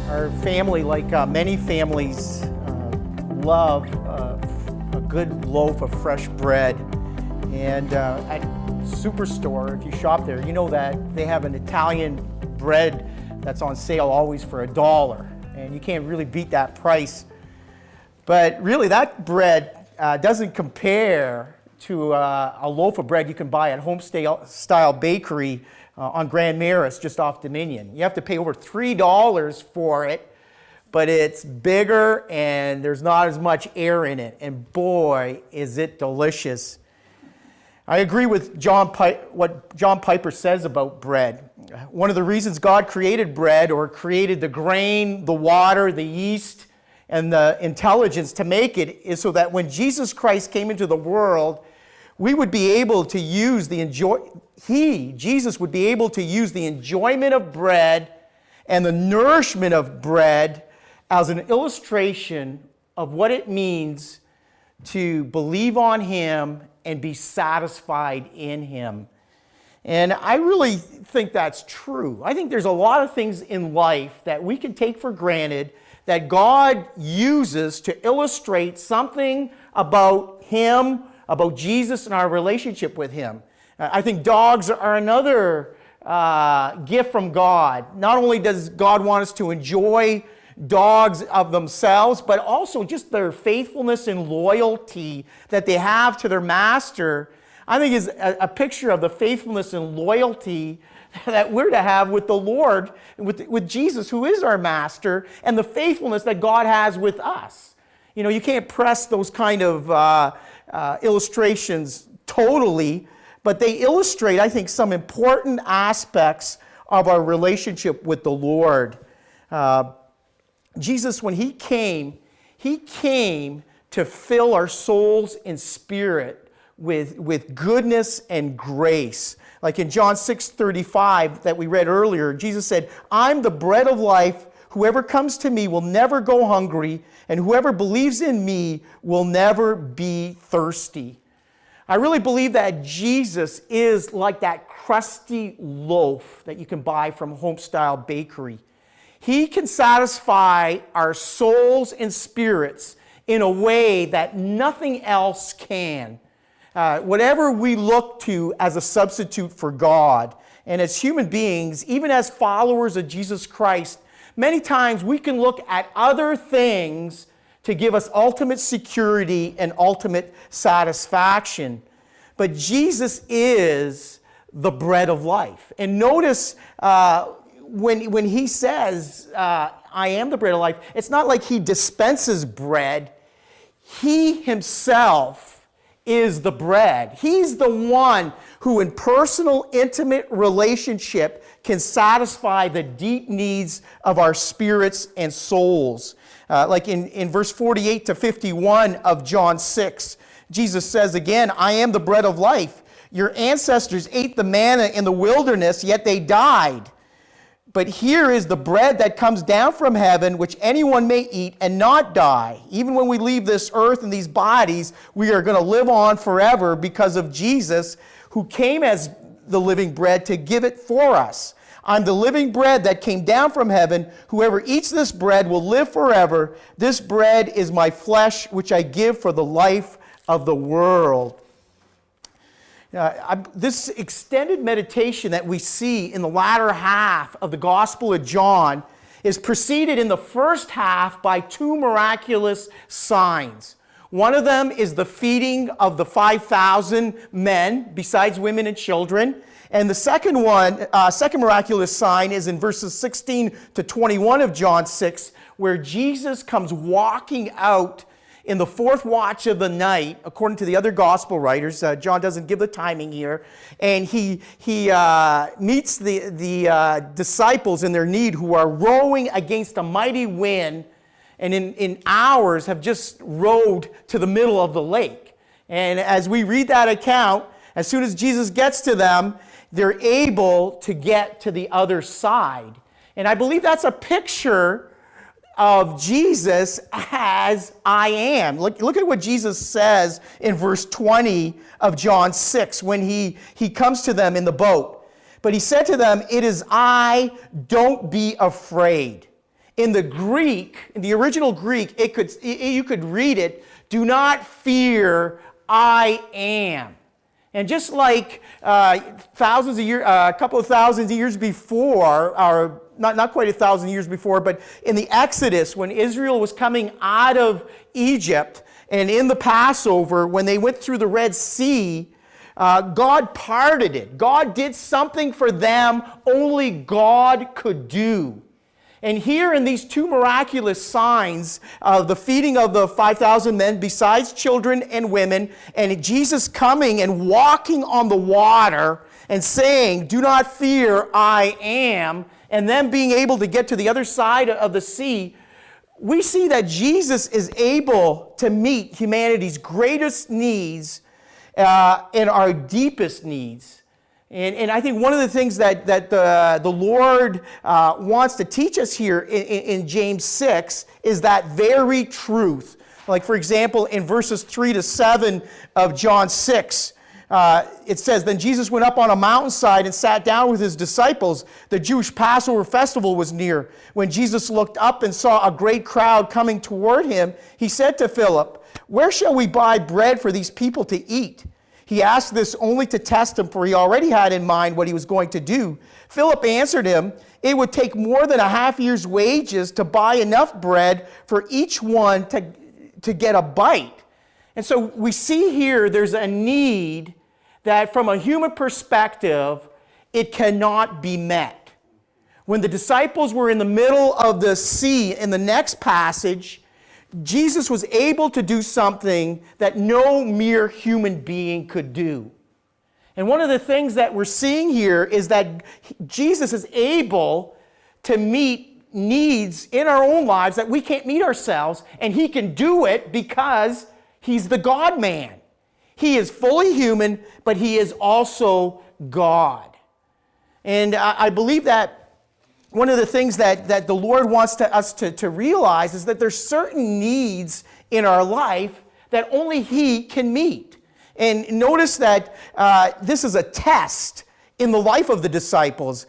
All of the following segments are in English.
Our family, like many families, love a good loaf of fresh bread. And at Superstore, if you shop there, you know that they have an Italian bread that's on sale always for $1. And you can't really beat that price. But really, that bread doesn't compare to a loaf of bread you can buy at Home-Style Bakery on Grand Maris, just off Dominion. You have to pay over $3 for it, but it's bigger and there's not as much air in it. And boy, is it delicious. I agree with what John Piper says about bread. One of the reasons God created bread, or created the grain, the water, the yeast, and the intelligence to make it, is so that when Jesus Christ came into the world, we would be able to use Jesus would be able to use the enjoyment of bread and the nourishment of bread as an illustration of what it means to believe on Him and be satisfied in Him. And I really think that's true. I think there's a lot of things in life that we can take for granted that God uses to illustrate something about Him, about Jesus and our relationship with Him. I think dogs are another gift from God. Not only does God want us to enjoy dogs of themselves, but also just their faithfulness and loyalty that they have to their master, I think is a picture of the faithfulness and loyalty that we're to have with the Lord, with Jesus, who is our master, and the faithfulness that God has with us. You know, you can't press those kind of illustrations totally, but they illustrate, I think, some important aspects of our relationship with the Lord. Jesus, when He came to fill our souls and spirit with goodness and grace. Like in John 6:35 that we read earlier, Jesus said, "I'm the bread of life. Whoever comes to me will never go hungry, and whoever believes in me will never be thirsty." I really believe that Jesus is like that crusty loaf that you can buy from Home-Style Bakery. He can satisfy our souls and spirits in a way that nothing else can. Whatever we look to as a substitute for God, and as human beings, even as followers of Jesus Christ, many times we can look at other things to give us ultimate security and ultimate satisfaction. But Jesus is the bread of life. And notice when He says, I am the bread of life, it's not like He dispenses bread. He Himself is the bread. He's the one who in personal, intimate relationship can satisfy the deep needs of our spirits and souls. Like in verse 48 to 51 of John 6, Jesus says again, "I am the bread of life. Your ancestors ate the manna in the wilderness, yet they died. But here is the bread that comes down from heaven, which anyone may eat and not die." Even when we leave this earth and these bodies, we are going to live on forever because of Jesus, who came as the living bread to give it for us. "I'm the living bread that came down from heaven. Whoever eats this bread will live forever. This bread is my flesh, which I give for the life of the world." This extended meditation that we see in the latter half of the Gospel of John is preceded in the first half by two miraculous signs. One of them is the feeding of the 5,000 men, besides women and children. And the second miraculous sign is in verses 16 to 21 of John 6, where Jesus comes walking out in the fourth watch of the night, according to the other gospel writers. John doesn't give the timing here. And he meets the disciples in their need, who are rowing against a mighty wind, and in hours have just rowed to the middle of the lake. And as we read that account, as soon as Jesus gets to them, they're able to get to the other side. And I believe that's a picture of Jesus as I am. Look at what Jesus says in verse 20 of John 6 when he comes to them in the boat. But he said to them, "It is I, don't be afraid." In the Greek, in the original Greek, you could read it, do not fear, I am. And just like a couple of thousands of years before, or not quite 1,000 years before, but in the Exodus, when Israel was coming out of Egypt, and in the Passover, when they went through the Red Sea, God parted it. God did something for them only God could do. And here in these two miraculous signs of the feeding of the 5,000 men, besides children and women, and Jesus coming and walking on the water and saying, do not fear, I am, and then being able to get to the other side of the sea, we see that Jesus is able to meet humanity's greatest needs and our deepest needs. And I think one of the things that the Lord wants to teach us here in James 6 is that very truth. Like, for example, in verses 3 to 7 of John 6, it says, then Jesus went up on a mountainside and sat down with his disciples. The Jewish Passover festival was near. When Jesus looked up and saw a great crowd coming toward him, he said to Philip, where shall we buy bread for these people to eat? He asked this only to test him, for he already had in mind what he was going to do. Philip answered him, it would take more than a half year's wages to buy enough bread for each one to get a bite. And so we see here there's a need that from a human perspective, it cannot be met. When the disciples were in the middle of the sea in the next passage, Jesus was able to do something that no mere human being could do. And one of the things that we're seeing here is that Jesus is able to meet needs in our own lives that we can't meet ourselves, and he can do it because he's the God-man. He is fully human, but he is also God. And I believe that one of the things that the Lord wants us to realize is that there's certain needs in our life that only he can meet. And notice that this is a test in the life of the disciples.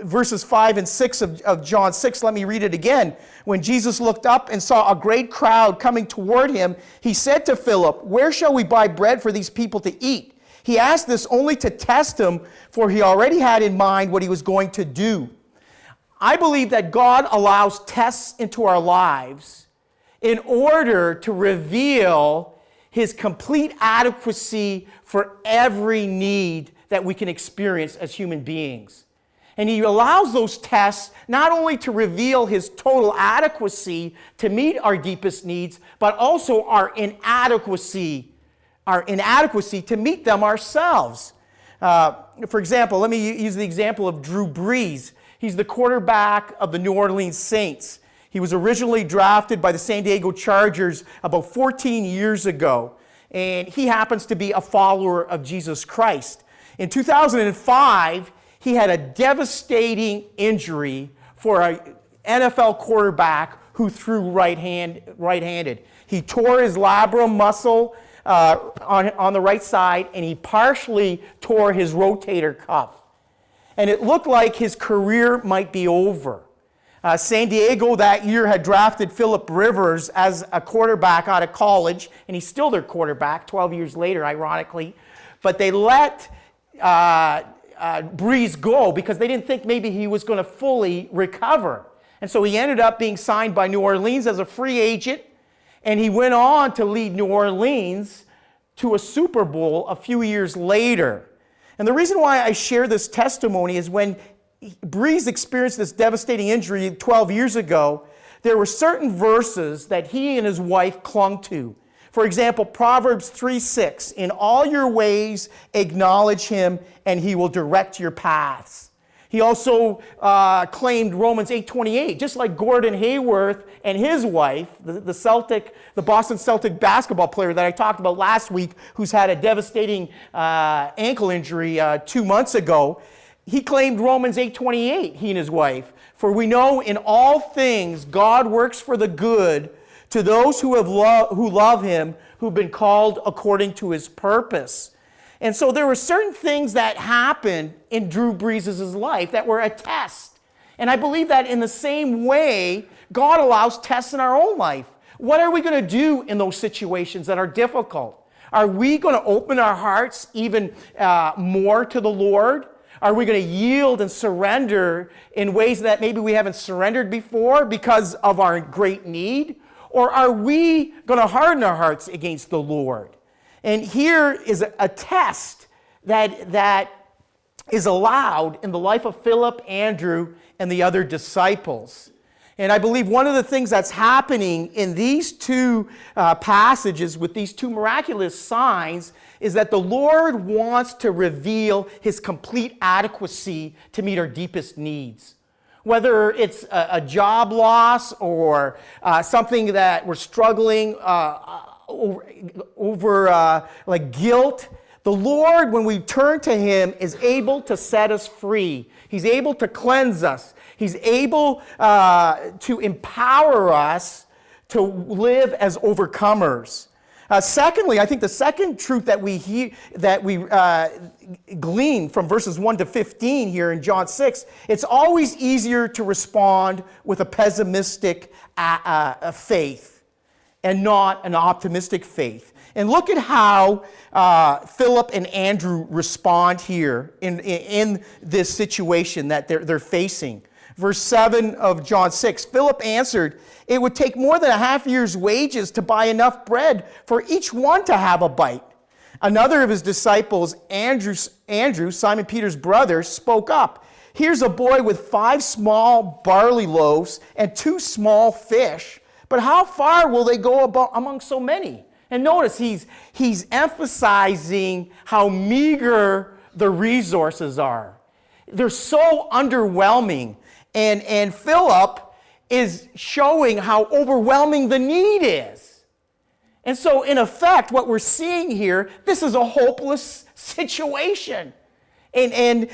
Verses 5 and 6 of John 6, let me read it again. When Jesus looked up and saw a great crowd coming toward him, he said to Philip, where shall we buy bread for these people to eat? He asked this only to test him, for he already had in mind what he was going to do. I believe that God allows tests into our lives in order to reveal his complete adequacy for every need that we can experience as human beings. And he allows those tests not only to reveal his total adequacy to meet our deepest needs, but also our inadequacy to meet them ourselves. For example, let me use the example of Drew Brees. He's the quarterback of the New Orleans Saints. He was originally drafted by the San Diego Chargers about 14 years ago, and he happens to be a follower of Jesus Christ. In 2005, he had a devastating injury for an NFL quarterback who threw right-handed. He tore his labrum muscle on the right side, and he partially tore his rotator cuff. And it looked like his career might be over. San Diego that year had drafted Phillip Rivers as a quarterback out of college, and he's still their quarterback 12 years later, ironically. But they let Brees go because they didn't think maybe he was going to fully recover. And so he ended up being signed by New Orleans as a free agent, and he went on to lead New Orleans to a Super Bowl a few years later. And the reason why I share this testimony is when Brees experienced this devastating injury 12 years ago, there were certain verses that he and his wife clung to. For example, Proverbs 3:6, in all your ways acknowledge him and he will direct your paths. He also claimed Romans 8:28, just like Gordon Hayward and his wife, the Boston Celtic basketball player that I talked about last week, who's had a devastating ankle injury 2 months ago. He claimed Romans 8:28, he and his wife. For we know in all things God works for the good to those who love him, who've been called according to his purpose. And so there were certain things that happened in Drew Brees' life that were a test. And I believe that in the same way, God allows tests in our own life. What are we going to do in those situations that are difficult? Are we going to open our hearts even more to the Lord? Are we going to yield and surrender in ways that maybe we haven't surrendered before because of our great need? Or are we going to harden our hearts against the Lord? And here is a test that is allowed in the life of Philip, Andrew, and the other disciples. And I believe one of the things that's happening in these two passages with these two miraculous signs is that the Lord wants to reveal his complete adequacy to meet our deepest needs. Whether it's a job loss or something that we're struggling over like guilt, the Lord, when we turn to him, is able to set us free. He's able to cleanse us. He's able to empower us to live as overcomers. Secondly, I think the second truth that we glean from verses 1 to 15 here in John 6, it's always easier to respond with a pessimistic faith and not an optimistic faith. And look at how Philip and Andrew respond here in this situation that they're facing. Verse 7 of John 6, Philip answered, "It would take more than a half year's wages to buy enough bread for each one to have a bite." Another of his disciples, Andrew, Simon Peter's brother, spoke up. "Here's a boy with 5 small barley loaves and 2 small fish. But how far will they go among so many?" And notice he's emphasizing how meager the resources are. They're so underwhelming. And Philip is showing how overwhelming the need is. And so, in effect, what we're seeing here, this is a hopeless situation. And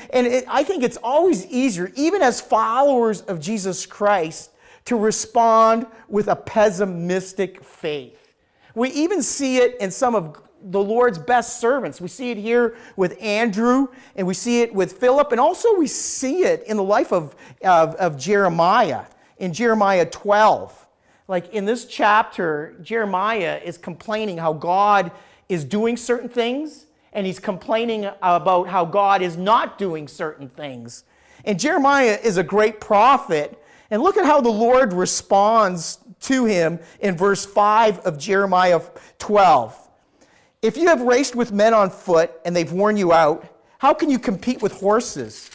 I think it's always easier, even as followers of Jesus Christ, to respond with a pessimistic faith. We even see it in some of the Lord's best servants. We see it here with Andrew, and we see it with Philip, and also we see it in the life of Jeremiah, in Jeremiah 12. Like in this chapter, Jeremiah is complaining how God is doing certain things, and he's complaining about how God is not doing certain things. And Jeremiah is a great prophet, and look at how the Lord responds to him in verse 5 of Jeremiah 12. "If you have raced with men on foot and they've worn you out, how can you compete with horses?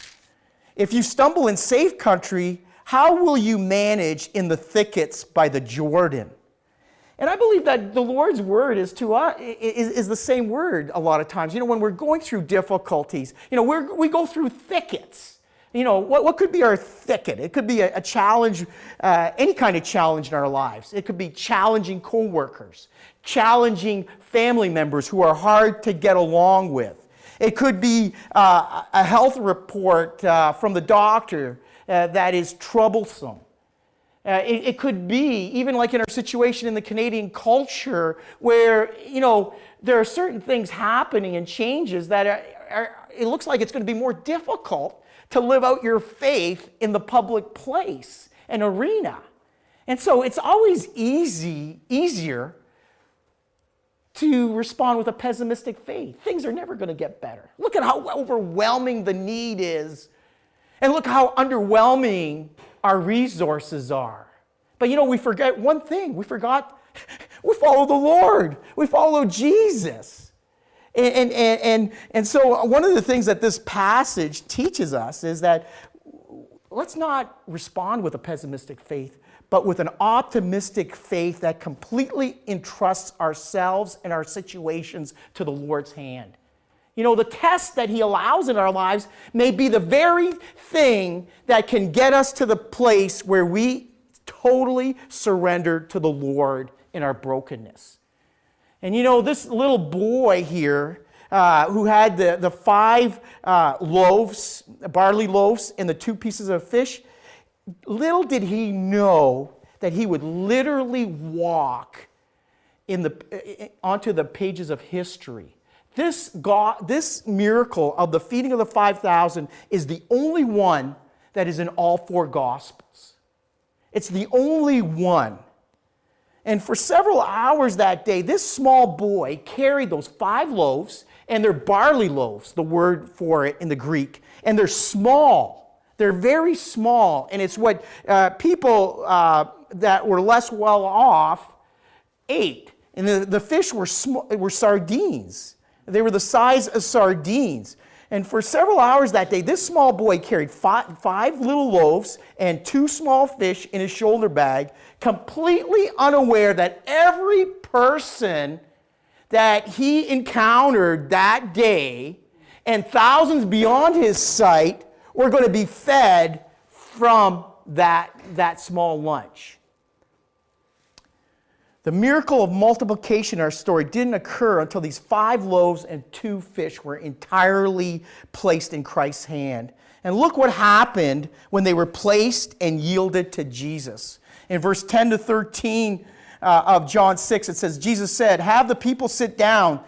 If you stumble in safe country, how will you manage in the thickets by the Jordan?" And I believe that the Lord's word is to us is the same word a lot of times. When we're going through difficulties, we go through thickets. What could be our thicket? It could be a challenge, any kind of challenge in our lives. It could be challenging coworkers, challenging family members who are hard to get along with. It could be a health report from the doctor that is troublesome. It could be, even like in our situation in the Canadian culture, where, there are certain things happening and changes that it looks like it's going to be more difficult to live out your faith in the public place and arena. And so it's always easier to respond with a pessimistic faith. Things are never going to get better. Look at how overwhelming the need is. And look how underwhelming our resources are. But we forget one thing. We follow the Lord. We follow Jesus. And so one of the things that this passage teaches us is that let's not respond with a pessimistic faith, but with an optimistic faith that completely entrusts ourselves and our situations to the Lord's hand. The test that he allows in our lives may be the very thing that can get us to the place where we totally surrender to the Lord in our brokenness. And this little boy here who had the 5 loaves, barley loaves, and the 2 pieces of fish, little did he know that he would literally walk onto the pages of history. This miracle of the feeding of the 5,000 is the only one that is in all four Gospels. It's the only one. And for several hours that day, this small boy carried those 5 loaves, and they're barley loaves, the word for it in the Greek. And they're small. They're very small. And it's what people that were less well off ate. And the fish were sardines. They were the size of sardines. And for several hours that day, this small boy carried five little loaves and 2 small fish in his shoulder bag, completely unaware that every person that he encountered that day and thousands beyond his sight were going to be fed from that small lunch. The miracle of multiplication in our story didn't occur until these 5 loaves and 2 fish were entirely placed in Christ's hand. And look what happened when they were placed and yielded to Jesus. In verse 10 to 13 of John 6, it says, Jesus said, "Have the people sit down."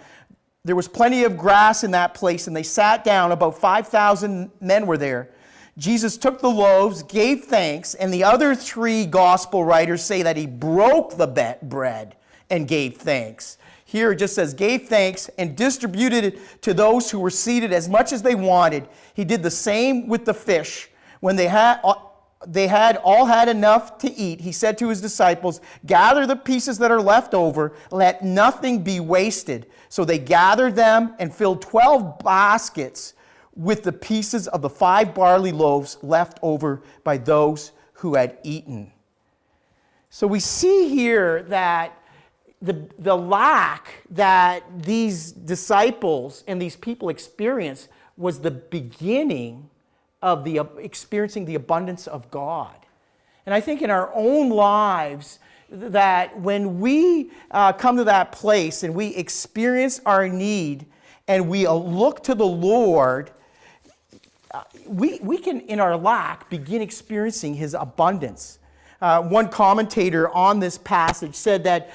There was plenty of grass in that place, and they sat down. About 5,000 men were there. Jesus took the loaves, gave thanks, and the other 3 gospel writers say that he broke the bread and gave thanks. Here it just says, gave thanks and distributed it to those who were seated as much as they wanted. He did the same with the fish. When they had all had enough to eat, he said to his disciples, "Gather the pieces that are left over, let nothing be wasted." So they gathered them and filled 12 baskets with the pieces of the 5 barley loaves left over by those who had eaten. So we see here that the lack that these disciples and these people experienced was the beginning of experiencing the abundance of God. And I think in our own lives, that when we come to that place and we experience our need and we look to the Lord, we can, in our lack, begin experiencing his abundance. One commentator on this passage said that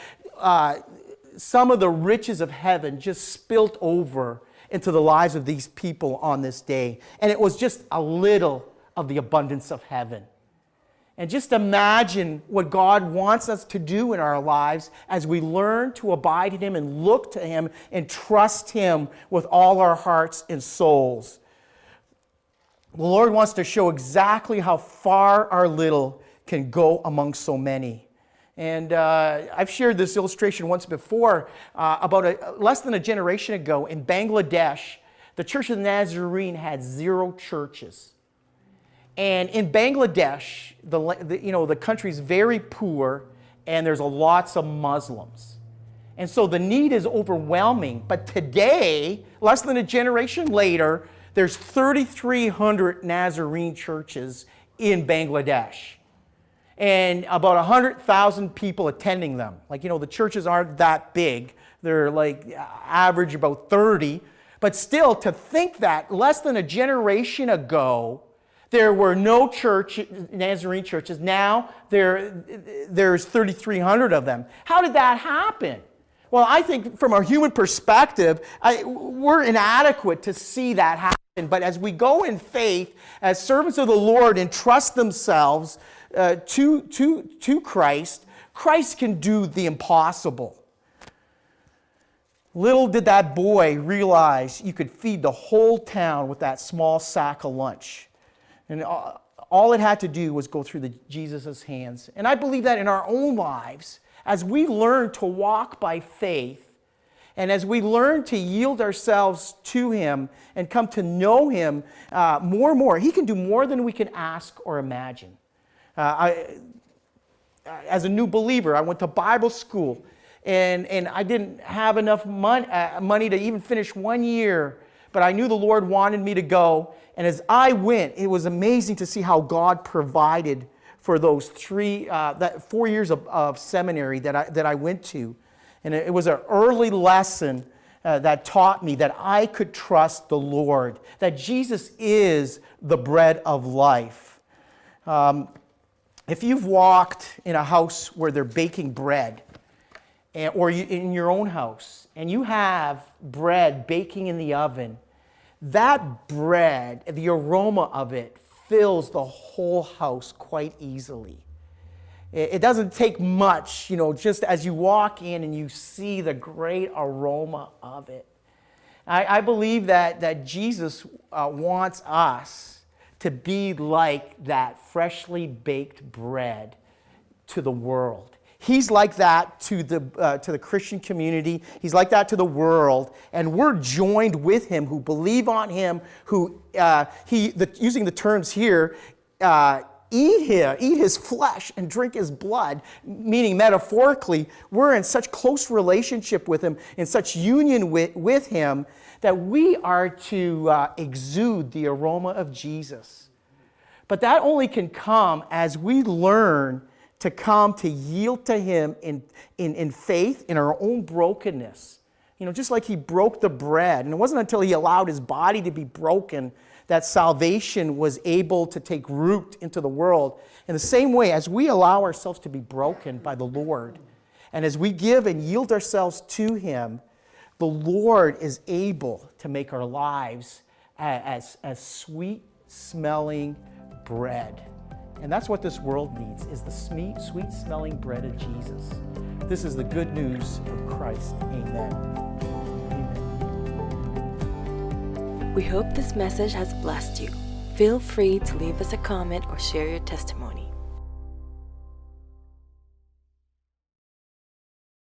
some of the riches of heaven just spilt over into the lives of these people on this day. And it was just a little of the abundance of heaven. And just imagine what God wants us to do in our lives as we learn to abide in him and look to him and trust him with all our hearts and souls. The Lord wants to show exactly how far our little can go among so many. And I've shared this illustration once before about less than a generation ago in Bangladesh. The Church of the Nazarene had 0 churches. And in Bangladesh, the country's very poor, and there's lots of Muslims. And so the need is overwhelming. But today, less than a generation later, there's 3,300 Nazarene churches in Bangladesh. And about 100,000 people attending them. The churches aren't that big. They're average about 30. But still, to think that less than a generation ago, there were no Nazarene churches. Now there's 3,300 of them. How did that happen? Well, I think from a human perspective, we're inadequate to see that happen. But as we go in faith, as servants of the Lord, and trust themselves to Christ, Christ can do the impossible. Little did that boy realize you could feed the whole town with that small sack of lunch. And all it had to do was go through Jesus' hands. And I believe that in our own lives, as we learn to walk by faith, and as we learn to yield ourselves to him and come to know him more and more, he can do more than we can ask or imagine. As a new believer, I went to Bible school, and I didn't have enough money to even finish 1 year, but I knew the Lord wanted me to go. And as I went, it was amazing to see how God provided for those 4 years of seminary that I went to. And it was an early lesson that taught me that I could trust the Lord, that Jesus is the bread of life. If you've walked in a house where they're baking bread, or in your own house, and you have bread baking in the oven, that bread, the aroma of it fills the whole house quite easily. It doesn't take much, just as you walk in and you see the great aroma of it. I believe that Jesus wants us to be like that freshly baked bread to the world. He's like that to the Christian community. He's like that to the world, and we're joined with him who believe on him, who using the terms here, eat his flesh and drink his blood, meaning metaphorically, we're in such close relationship with him, in such union with him, that we are to exude the aroma of Jesus. But that only can come as we learn to come to yield to him in faith, in our own brokenness. Just like he broke the bread. And it wasn't until he allowed his body to be broken that salvation was able to take root into the world. In the same way, as we allow ourselves to be broken by the Lord, and as we give and yield ourselves to him, the Lord is able to make our lives as sweet-smelling bread. And that's what this world needs, is the sweet-smelling bread of Jesus. This is the good news of Christ. Amen. We hope this message has blessed you. Feel free to leave us a comment or share your testimony.